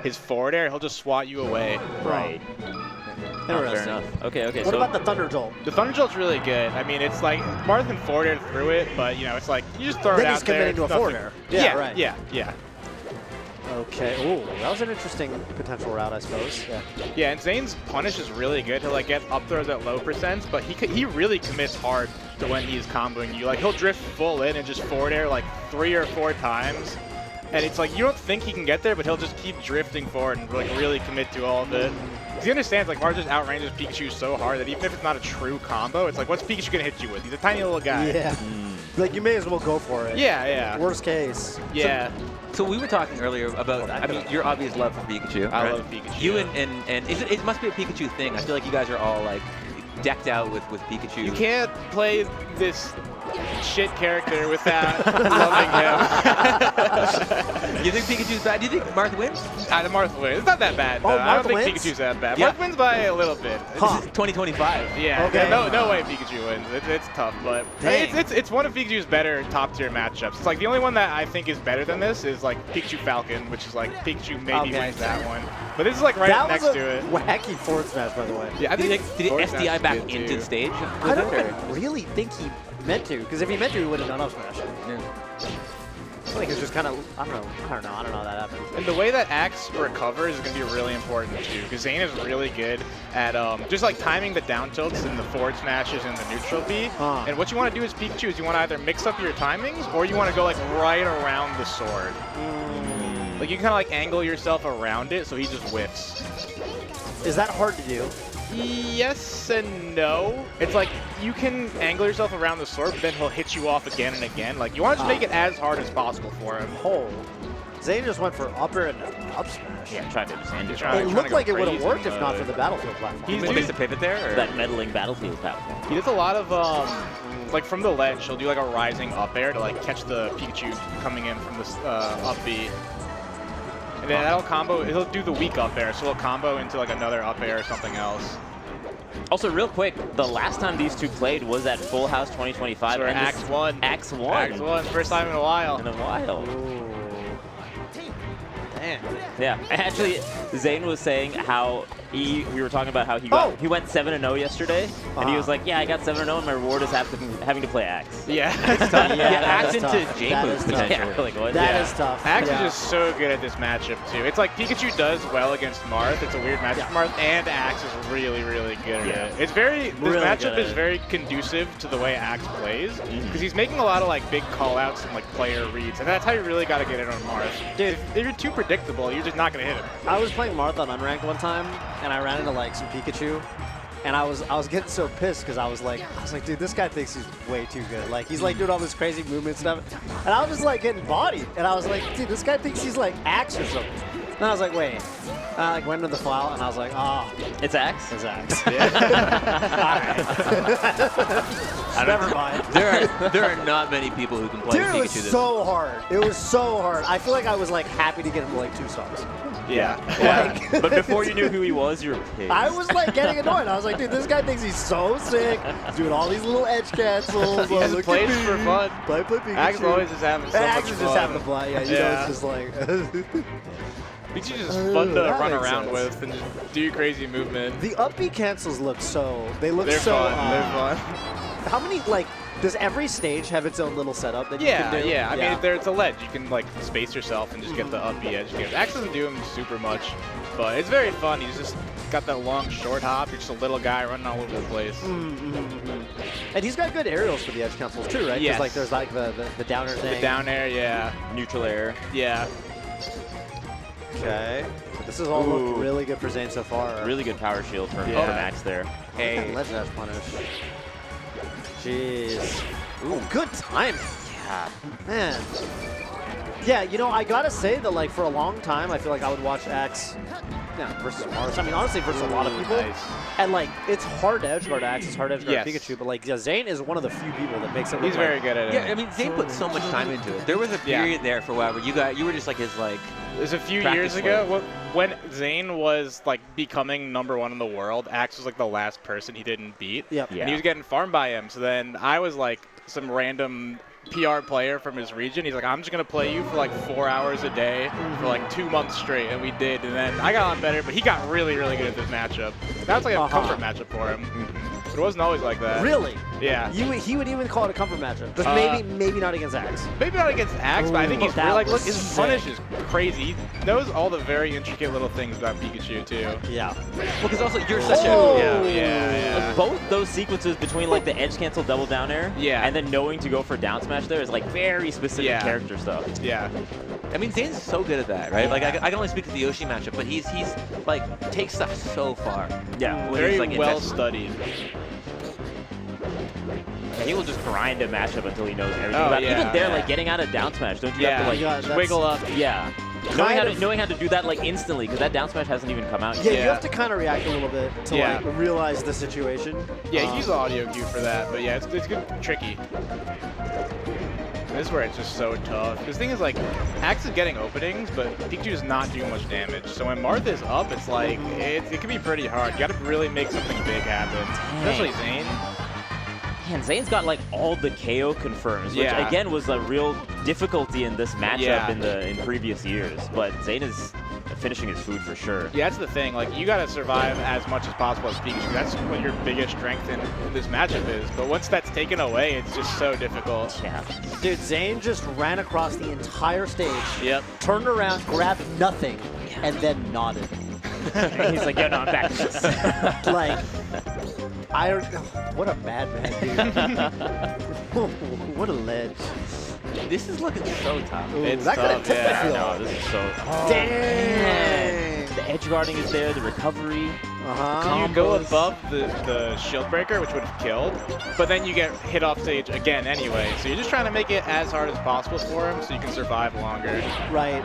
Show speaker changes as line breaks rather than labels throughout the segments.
his forward air, he'll just swat you away.
Right.
Interesting.
Okay.
What about the Thunder Jolt?
The Thunder Jolt's really good. I mean, it's like Marth and forward air through it, but you know, it's like you just throw it
Then
out
he's
there.
committing to a forward air.
Yeah,
right.
Yeah.
Okay. Ooh, that was an interesting potential route, I suppose. Yeah.
Yeah, and Zane's punish is really good. He'll like get up throws at low percents, but he really commits hard to when he's comboing you. Like he'll drift full in and just forward air like 3 or 4 times. And it's like, you don't think he can get there, but he'll just keep drifting forward and like really commit to all of it. Because he understands, like, Marth just outranges Pikachu so hard that even if it's not a true combo, it's like, what's Pikachu going to hit you with? He's a tiny little guy.
Yeah. Like, you may as well go for it.
Yeah.
Worst case.
Yeah.
So we were talking earlier about, I mean, your obvious love for Pikachu.
I
right?
love Pikachu.
You and it must be a Pikachu thing. I feel like you guys are all, like, decked out with Pikachu.
You can't play this shit character without loving him.
You think Pikachu's bad? Do you think Marth wins?
The Marth wins. It's not that bad.
Oh,
I don't
Marth
think
wins?
Pikachu's that bad.
Yeah.
Marth wins by a little bit.
This is 2025.
Yeah.
Okay.
No way Pikachu wins. It's tough, but it's one of Pikachu's better top tier matchups. It's like the only one that I think is better than this is like Pikachu Falcon, which is like Pikachu maybe wins that one. But this is like right
That
next
was a
to it.
wacky forward smash, by the way.
Yeah, I think
Did he
forward
SDI
smash
back
is good,
into
too.
the stage?
I don't even really think he meant to, because if he meant to, he would have done up smash.
Yeah.
I feel like it's just kind of, I don't know how that happened.
And the way that Axe recovers is going to be really important too, because Zain is really good at just like timing the down tilts and the forward smashes and the neutral B. And what you want to do as Pikachu is you want to either mix up your timings or you want to go like right around the sword. Like you kind of like angle yourself around it so he just whiffs.
Is that hard to do?
Yes and no. It's like you can angle yourself around the sword, but then he'll hit you off again and again. Like you want to just make it as hard as possible for him.
Oh. Zayn just went for upper and up smash.
Yeah, tried to understand it.
It looked like it would have worked if not for the battlefield platform.
He's
Makes a pivot there? Or?
That meddling battlefield platform.
He does a lot of like from the ledge, he'll do like a rising up air to like catch the Pikachu coming in from this up B. And then that'll combo, he'll do the weak up air, so he'll combo into like another up air or something else.
Also, real quick, the last time these two played was at Full House 2025.
So
and
Axe won.
Axe won.
Axe won, first time in a while.
In a while.
Damn.
Yeah, actually, Zayn was saying how we were talking about how he went 7-0 yesterday, and he was like, yeah, I got 7-0, and my reward is having to play Axe.
Yeah.
It's tough.
Yeah,
Axe into
tough.
J
That
boost
is tough.
potentially. Yeah, like, what?
That is tough.
Axe is just so good at this matchup too. It's like Pikachu does well against Marth. It's a weird matchup for Marth, and Axe is really, really good at it. It's very, this
Really
matchup
good at
is
it.
very conducive to the way Axe plays, because he's making a lot of like big call-outs and like player reads, and that's how you really got to get it on Marth.
Dude.
If you're too predictable, you're just not going to hit him.
I was playing Marth on Unranked one time, and I ran into like some Pikachu, and I was getting so pissed because I was like, dude, this guy thinks he's way too good. Like he's like doing all this crazy movement stuff, and I was just like getting bodied, and I was like, dude, this guy thinks he's like Axe or something. And I was like, wait. And I like went into the file, and I was like, oh,
It's Axe?
it's Axe.
I don't
Never mind.
There are not many people who can play
Dude, it
Pikachu
was
this.
so hard. It was so hard. I feel like I was like happy to get him to like 2 stars.
Yeah.
Like,
But before you knew who he was, you were pissed.
I was like getting annoyed. I was like, dude, this guy thinks he's so sick. He's doing all these little edge cancels.
He just
Look
plays
at me.
for fun.
Play Pikachu.
Axe is always just having so much
Axe is
fun.
just having a fun. Yeah, you know, it's just like.
Pikachu's just fun to
That
run
makes
around
sense.
with and just do crazy movement.
The up B cancels look so. They look
They're
so.
fun. They're fun.
How many like? Does every stage have its own little setup that you can do?
Yeah. I mean, it's a ledge. You can like space yourself and just get the up B edge games. Axe doesn't do him super much, but it's very fun. He's just got that long short hop. You're just a little guy running all over the place.
And he's got good aerials for the edge cancels too, right? 'Cause,
Yes.
like there's like the downer thing.
The down air, yeah.
Neutral air.
Yeah.
Okay. This is all looked really good for Zayn so far.
Really good power shield from Axe there.
Hey. Ledge dash punish. Jeez. Ooh, good timing.
Yeah.
Man. Yeah, you know, I gotta say that, like, for a long time, I feel like I would watch Axe versus Marth. I mean, honestly, versus a lot of people.
Nice.
And, like, it's hard to edgeguard Axe, it's hard to edgeguard
Yes.
Pikachu, but, like, Zayn is one of the few people that makes it look
He's very good at it.
Yeah, I mean, Zayn put so much time into it. There was a period there for a while where you were just like his like.
There's a few
practice
years ago when Zayn was like becoming #1 in the world. Axe was like the last person he didn't beat.
Yep.
Yeah.
And he was getting farmed by him. So then I was like some random PR player from his region. He's like, I'm just going to play you for like 4 hours a day for like 2 months straight. And we did. And then I got on better, but he got really, really good at this matchup. That was like a comfort matchup for him. But it wasn't always like that.
Really?
Yeah.
He would even call it a comfort matchup. Just maybe not against Axe.
Maybe not against Axe, but I think he's
that
really, like, look,
was
his
sick.
punish is crazy. He knows all the very intricate little things about Pikachu, too.
Yeah.
Well, because also you're such
Yeah.
Both those sequences between like the edge cancel double down air and then knowing to go for down smash there is like very specific character stuff.
Yeah.
I mean, Zane's so good at that, right? Like, I can only speak to the Yoshi matchup, but he's like, takes stuff so far.
Yeah.
When
Very
he's, like,
well
invested.
studied.
He will just grind a matchup until he knows everything
Oh,
about it.
yeah,
Even there,
yeah.
like getting out of down smash, don't you
Yeah,
have to like
just wiggle up.
Yeah. Knowing how to do that like instantly, because that down smash hasn't even come out
Yeah,
yet.
you have to kind of react a little bit to like realize the situation.
Yeah, you use the audio cue for that, but yeah, it's good, tricky. This is where it's just so tough. This thing is like, Axe is getting openings, but Pikachu is not doing much damage. So when Marth is up, it's like, it can be pretty hard. You gotta really make something big happen. Especially Zain.
Man, Zane's got like all the KO confirms, which again was a real difficulty in this matchup in previous years. But Zain is finishing his food for sure.
Yeah, that's the thing. Like, you gotta survive as much as possible as Pikachu. That's what your biggest strength in this matchup is. But once that's taken away, it's just so difficult.
Yeah.
Dude, Zain just ran across the entire stage.
Yep.
Turned around, grabbed nothing, and then nodded.
He's like, yeah, no, I'm back to this.
Like, what a madman, dude. What a ledge.
This is looking so tough.
It's
that could have
tough,
tipped the
yeah.
field.
No, this is so.
Dang.
The edge guarding is there, the recovery.
You go above the shield breaker, which would have killed, but then you get hit off stage again anyway. So you're just trying to make it as hard as possible for him so you can survive longer.
Right.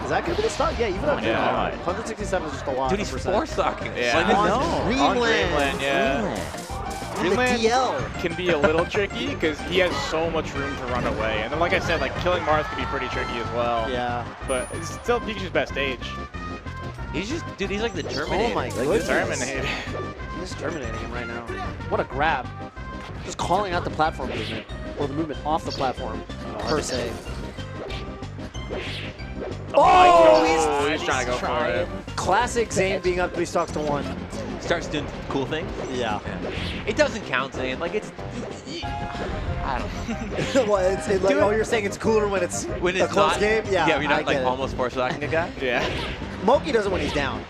Is that going to be the start? Yeah, even up to
Yeah.
167 is just a lot.
Dude, he's force-stocking.
Yeah.
Like,
On Dreamland, yeah.
On the
Dreamland
DL.
can be a little tricky because he has so much room to run away. And then, like I said, like killing Marth can be pretty tricky as well.
Yeah.
But it's still Pikachu's best stage.
he's just, dude, he's like the Terminator.
Oh my
Like,
goodness.
Terminator.
He's terminating him right now. What a grab. Just calling out the platform movement. Or the movement off the platform, per se.
Oh, he's trying to go for it.
Classic Zain being up 3 stocks to 1.
starts doing cool things.
Yeah.
It doesn't count, Zain. Like, it's... I don't know.
Well, it's like, oh, you're saying it's cooler when it's
When it's
a close
not,
game? Yeah,
yeah, when you're
I
not, like,
get it.
almost force-locking a guy.
Yeah.
Moki does it when he's down.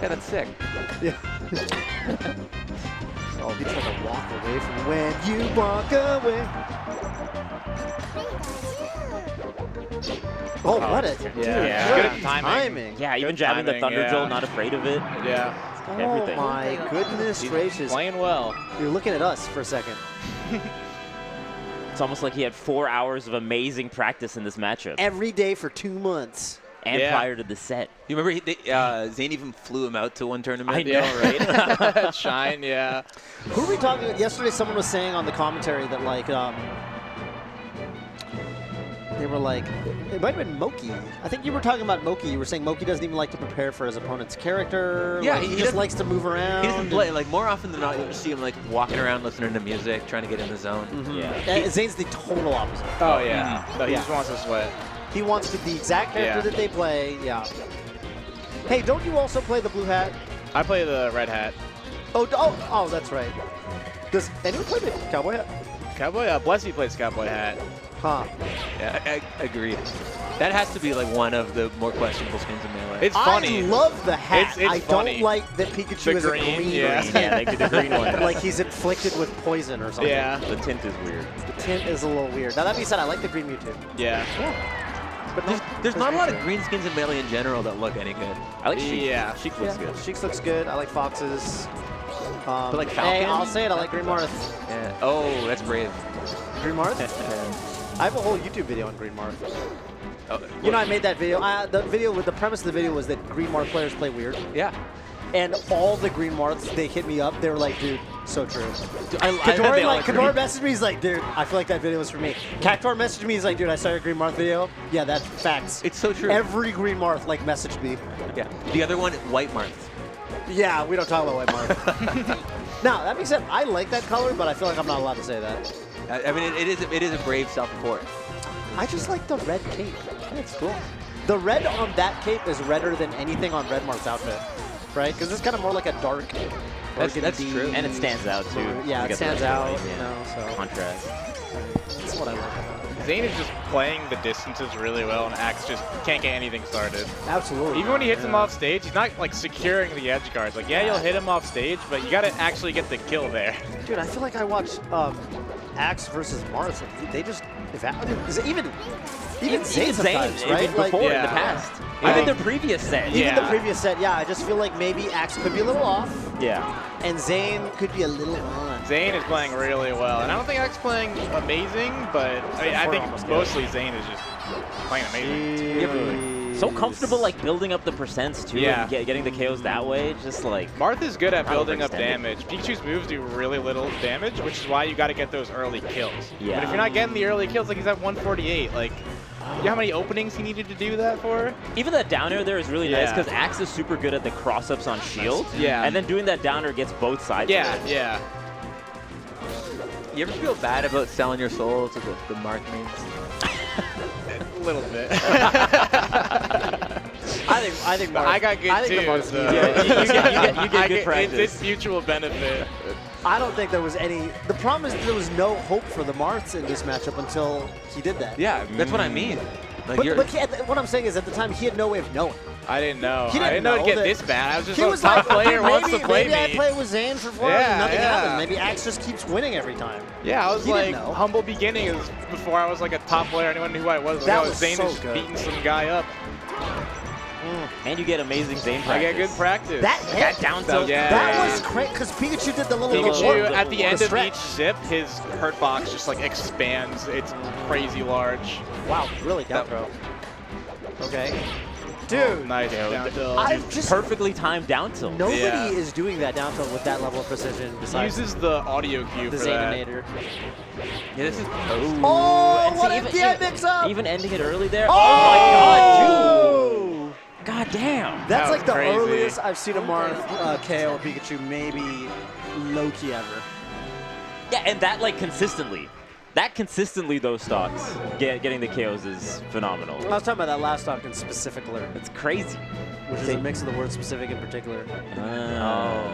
Yeah, that's sick.
Yeah. Oh, he's trying to walk away from when you walk away. Oh, what a dude,
Yeah.
what
Good
a
at timing.
Yeah, even
Good
jabbing the
timing,
Thunder
yeah.
Jolt, not afraid of it.
Yeah.
Everything.
Oh my goodness gracious.
Playing well.
You're looking at us for a second.
It's almost like he had 4 hours of amazing practice in this matchup.
Every day for 2 months.
And
Yeah.
prior to the set.
You remember Zain even flew him out to one tournament?
I know, right?
Shine, yeah.
Who were we talking about? Yesterday someone was saying on the commentary that, like, they were like, it might have been Moki. I think you were talking about Moki. You were saying Moki doesn't even like to prepare for his opponent's character.
Yeah,
like,
he
he just
doesn't-
likes to move around.
He doesn't play. Like, more often than not, you'll see him, like, walking around listening to music, trying to get in the zone.
Yeah.
Zane's the total opposite.
Oh, yeah. No, he
Yeah.
just wants to sweat.
He wants to the exact character
Yeah.
that they play. Yeah. Hey, don't you also play the blue hat?
I play the red hat.
Oh, that's right. Does anyone play the cowboy hat?
Cowboy, Blessy plays cowboy hat.
Huh.
Yeah, I agree. That has to be, like, one of the more questionable skins in Melee.
It's funny.
I love the hat.
It's
I
funny.
don't like that Pikachu
The
is
green,
a green.
yeah.
Yeah, they did the green one.
Like he's inflicted with poison or something.
Yeah.
The tint is weird.
The tint is a little weird. Now that being said, I like the green Mewtwo.
Yeah.
But
There's not a lot of green skins in Melee in general that look any good.
I like Sheik.
Yeah.
Sheik looks good.
Sheik looks good. I like Fox's.
But like
Hey,
Falcon?
I'll say it. I like Green Marth.
Yeah. Oh, that's brave.
Green Marth? I have a whole YouTube video on Green Marth.
Oh,
You know, I made that video. The video with the premise of the video was that Green Marth players play weird.
yeah.
And all the Green Marths, they hit me up. They were like, dude, so true.
I
Kador messaged me. He's like, dude, I feel like that video was for me. Cactuar messaged me. He's like, dude, I saw your Green Marth video. Yeah, that's facts.
It's so true.
Every Green Marth like messaged me.
Yeah. The other one, White Marth.
Yeah, we don't talk about White Marth. Now, that being said, I like that color, but I feel like I'm not allowed to say that.
I mean, it is a brave self-report.
I just like the red cape.
It's cool.
The red on that cape is redder than anything on Red Marth's outfit, right? Because it's kind of more like a dark.
That's
burgundy.
true.
And it stands out too.
Yeah, it stands out. You know, so
Contrast.
that's what I like about it.
Zain is just playing the distances really well, and Axe just can't get anything started.
Absolutely.
Even when he hits him off stage, he's not like securing the edge guards. Like, yeah, you'll hit him off stage, but you got to actually get the kill there.
Dude, I feel like I watched Axe versus Marth, and they just even Zain sometimes, right?
Even
Like,
before
yeah.
in the past.
I
Even
think-
the previous set.
even
Yeah.
the previous set, yeah. I just feel like maybe Axe could be a little off,
Yeah.
and Zain could be a little on.
Zain is playing really well, and I don't think Axe playing amazing, but I mean, I think
almost
mostly Zain is just playing amazing.
So comfortable, like building up the percents too,
Yeah.
and getting the KOs that way. Just like
Marth is good at
Not
building up
overextended.
damage. Pikachu's moves do really little damage, which is why you got to get those early kills.
Yeah.
But if you're not getting the early kills, like he's at 148, like, you know how many openings he needed to do that for?
even that down air there is really nice
Yeah.
because Axe is super good at the cross ups on shield.
Yeah.
And then doing that down air gets both sides.
Yeah,
of it.
yeah.
You ever feel bad about selling your soul to the Marth memes?
A little bit.
I think Marth,
I got good
I think
too.
the Marth's
so-
good.
You get good
It's
practice.
mutual benefit.
I don't think there was any. The problem is there was no hope for the Marths in this matchup until he did that.
Yeah, that's what I mean. Like
But what I'm saying is at the time he had no way of knowing.
I didn't know.
He
I
didn't
didn't know it'd
know
get
that-
this bad. I was just
He
a
was
top
like,
player wants to
maybe,
play
maybe I
me.
play with Zain for fun
Yeah,
and nothing
yeah.
happened. Maybe Axe just keeps winning every time.
Yeah, I was
He didn't
like
know.
humble beginnings before I was like a top player. Anyone knew who I was. Like,
That
oh,
was
Zain
so
is
good.
beating some guy up.
And you get amazing Zain
I
practice.
get good practice.
That
That
hit,
down
So,
tilt.
yeah.
that was crazy because Pikachu did the little
Pikachu,
the
at the end of
stretch.
each zip, his hurt box just like expands. It's crazy large.
Wow, really down throw. Okay. Dude,
Nice down tilt.
I've just
Perfectly timed down tilt.
nobody
Yeah.
is doing that down tilt with that level of precision
He
besides
uses the audio cue
the
for that.
Zainator.
Yeah, this is.
Oh,
And
what
see,
a DI mix up!
Even ending it early there.
Oh!
Oh my god, dude. God damn.
That's
That
like
was
the
crazy.
earliest I've seen a Marth KO a Pikachu, maybe low-key ever.
Yeah, and that like consistently. That consistently, those stocks, getting the KOs is phenomenal.
I was talking about that last stock in specific-ler,
It's crazy.
which is a mix of the word specific in particular.
Oh.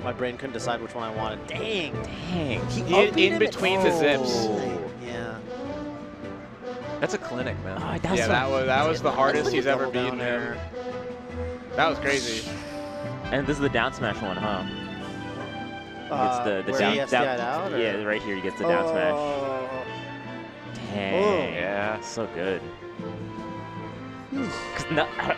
My brain couldn't decide which one I wanted. Dang.
Dang.
He
He
upbeat
in
him
between the zips.
Yeah.
That's a clinic, man.
Oh, that's
Yeah, that was the hardest he's ever
Double
beaten
down
him.
air.
That was crazy.
And this is the down smash one, huh? It's the
where
down,
he has
down
to out? Or?
yeah, right here he gets the down smash.
Oh.
Dang.
Yeah.
So good. 'Cause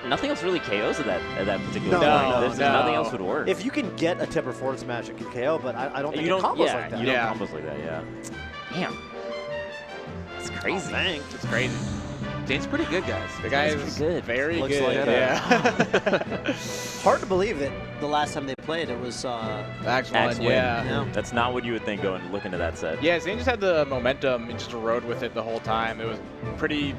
nothing else really KOs at that particular
No,
point.
no,
There's
no.
nothing else would work.
If you can get a tip or forward smash, it can KO, but I don't think
you
it
don't,
combos
yeah,
like that.
you
Yeah.
don't combos like that, yeah. Damn. It's crazy.
Dang.
It's crazy.
Zane's pretty good, guys.
The guy
That's
is
pretty good.
very
Looks
good.
like it.
Yeah.
Hard to believe that the last time they played, it was
Axe
Axe
won,
win.
yeah.
Yeah.
That's not what you would think going look into that set.
Yeah, Zain just had the momentum and just rode with it the whole time. It was pretty